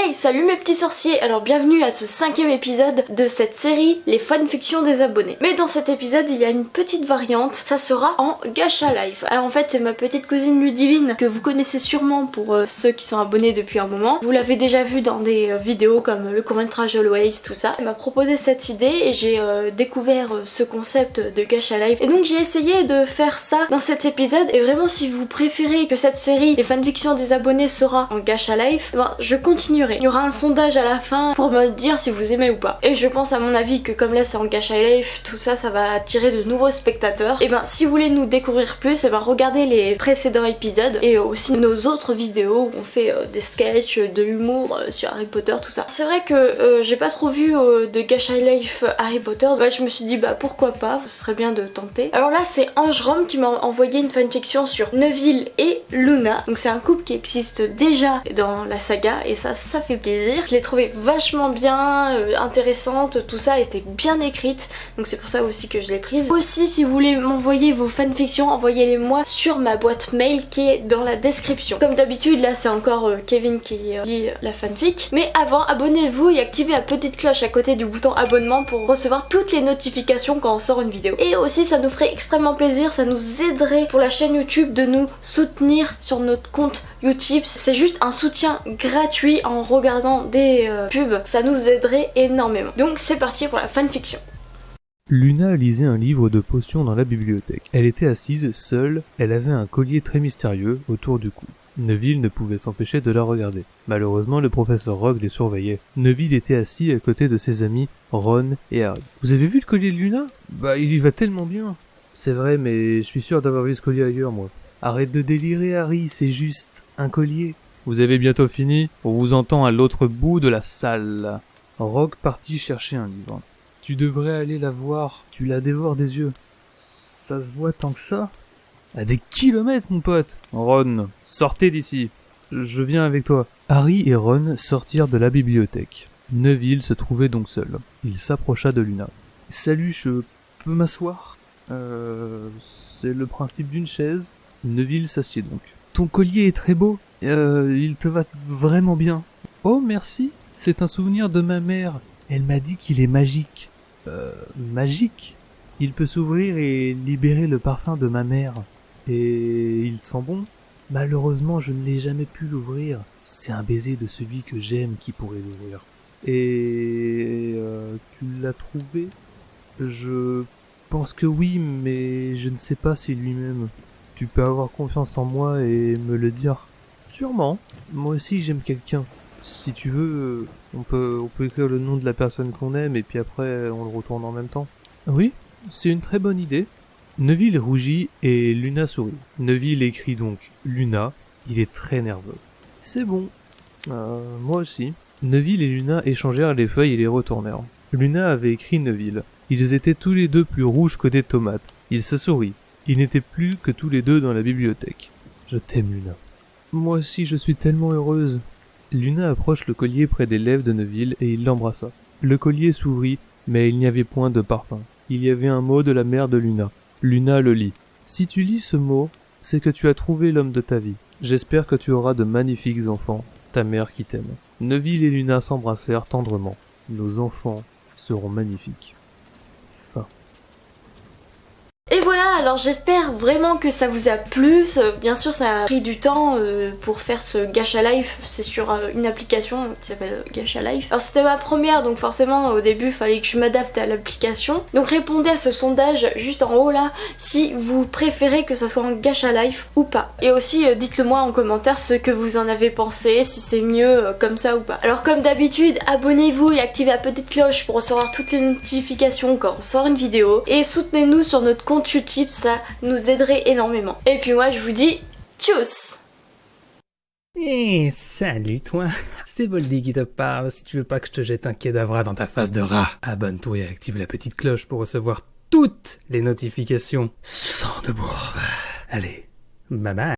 Hey, salut mes petits sorciers. Alors bienvenue à ce 5e épisode de cette série, les fanfictions des abonnés. Mais dans cet épisode, il y a une petite variante, ça sera en Gacha Life. Alors en fait, c'est ma petite cousine Ludivine, que vous connaissez sûrement pour ceux qui sont abonnés depuis un moment. Vous l'avez déjà vu dans des vidéos comme le court-métrage Always, tout ça. Elle m'a proposé cette idée et j'ai découvert ce concept de Gacha Life. Et donc j'ai essayé de faire ça dans cet épisode. Et vraiment, si vous préférez que cette série, les fanfictions des abonnés, sera en Gacha Life, ben, je continuerai. Il y aura un sondage à la fin pour me dire si vous aimez ou pas. Et je pense à mon avis que comme là c'est en Gacha Life, tout ça, ça va attirer de nouveaux spectateurs. Et ben si vous voulez nous découvrir plus, et ben regardez les précédents épisodes et aussi nos autres vidéos où on fait des sketchs, de l'humour sur Harry Potter, tout ça. C'est vrai que j'ai pas trop vu de Gacha Life Harry Potter. Ouais, je me suis dit bah pourquoi pas, ce serait bien de tenter. Alors là c'est Ange-Rom qui m'a envoyé une fanfiction sur Neville et Luna. Donc c'est un couple qui existe déjà dans la saga et ça fait plaisir. Je l'ai trouvée vachement bien, intéressante, tout ça, elle était bien écrite, donc c'est pour ça aussi que je l'ai prise. Aussi, si vous voulez m'envoyer vos fanfictions, envoyez-les moi sur ma boîte mail qui est dans la description. Comme d'habitude, là c'est encore Kevin qui lit la fanfic. Mais avant, abonnez-vous et activez la petite cloche à côté du bouton abonnement pour recevoir toutes les notifications quand on sort une vidéo. Et aussi, ça nous ferait extrêmement plaisir, ça nous aiderait pour la chaîne YouTube de nous soutenir sur notre compte YouTube. C'est juste un soutien gratuit en regardant des pubs, ça nous aiderait énormément. Donc c'est parti pour la fanfiction. Luna lisait un livre de potions dans la bibliothèque. Elle était assise, seule, elle avait un collier très mystérieux autour du cou. Neville ne pouvait s'empêcher de la regarder. Malheureusement, le professeur Rogue les surveillait. Neville était assis à côté de ses amis Ron et Harry. « Vous avez vu le collier de Luna ? Bah, il y va tellement bien !»« C'est vrai, mais je suis sûr d'avoir vu ce collier ailleurs, moi. »« Arrête de délirer, Harry, c'est juste un collier. » « Vous avez bientôt fini ? On vous entend à l'autre bout de la salle. » Rogue partit chercher un livre. « Tu devrais aller la voir, tu la dévores des yeux. »« Ça se voit tant que ça ? » ?»« À des kilomètres, mon pote !»« Ron, sortez d'ici. Je viens avec toi. » Harry et Ron sortirent de la bibliothèque. Neville se trouvait donc seul. Il s'approcha de Luna. « Salut, je peux m'asseoir ? C'est le principe d'une chaise. » Neville s'assied donc. « Ton collier est très beau. Il te va vraiment bien. »« Oh, merci. C'est un souvenir de ma mère. Elle m'a dit qu'il est magique. »« Magique ? Il peut s'ouvrir et libérer le parfum de ma mère. Et il sent bon. Malheureusement, je ne l'ai jamais pu l'ouvrir. C'est un baiser de celui que j'aime qui pourrait l'ouvrir. Et tu l'as trouvé ? Je pense que oui, mais je ne sais pas si lui-même. Tu peux avoir confiance en moi et me le dire. Sûrement. Moi aussi j'aime quelqu'un. Si tu veux, on peut écrire le nom de la personne qu'on aime et puis après on le retourne en même temps. Oui, c'est une très bonne idée. Neville rougit et Luna sourit. Neville écrit donc Luna, il est très nerveux. C'est bon. Moi aussi. Neville et Luna échangèrent les feuilles et les retournèrent. Luna avait écrit Neville. Ils étaient tous les deux plus rouges que des tomates. Ils se sourient. Ils n'étaient plus que tous les deux dans la bibliothèque. Je t'aime, Luna. Moi aussi, je suis tellement heureuse. Luna approche le collier près des lèvres de Neville et il l'embrassa. Le collier s'ouvrit, mais il n'y avait point de parfum. Il y avait un mot de la mère de Luna. Luna le lit. Si tu lis ce mot, c'est que tu as trouvé l'homme de ta vie. J'espère que tu auras de magnifiques enfants, ta mère qui t'aime. Neville et Luna s'embrassèrent tendrement. Nos enfants seront magnifiques. Et voilà, alors j'espère vraiment que ça vous a plu. Bien sûr ça a pris du temps pour faire ce Gacha Life, c'est sur une application qui s'appelle Gacha Life. Alors c'était ma première, donc forcément au début il fallait que je m'adapte à l'application. Donc répondez à ce sondage juste en haut là, si vous préférez que ça soit en Gacha Life ou pas. Et aussi dites-le moi en commentaire ce que vous en avez pensé, si c'est mieux comme ça ou pas. Alors comme d'habitude, abonnez-vous et activez la petite cloche pour recevoir toutes les notifications quand on sort une vidéo. Et soutenez-nous sur notre compte YouTube, ça nous aiderait énormément. Et puis moi je vous dis tchuss. Salut toi, c'est Voldy qui te parle. Si tu veux pas que je te jette un kedavra dans ta face de rat, abonne-toi et active la petite cloche pour recevoir toutes les notifications. Sans de bourre. Allez, bye bye.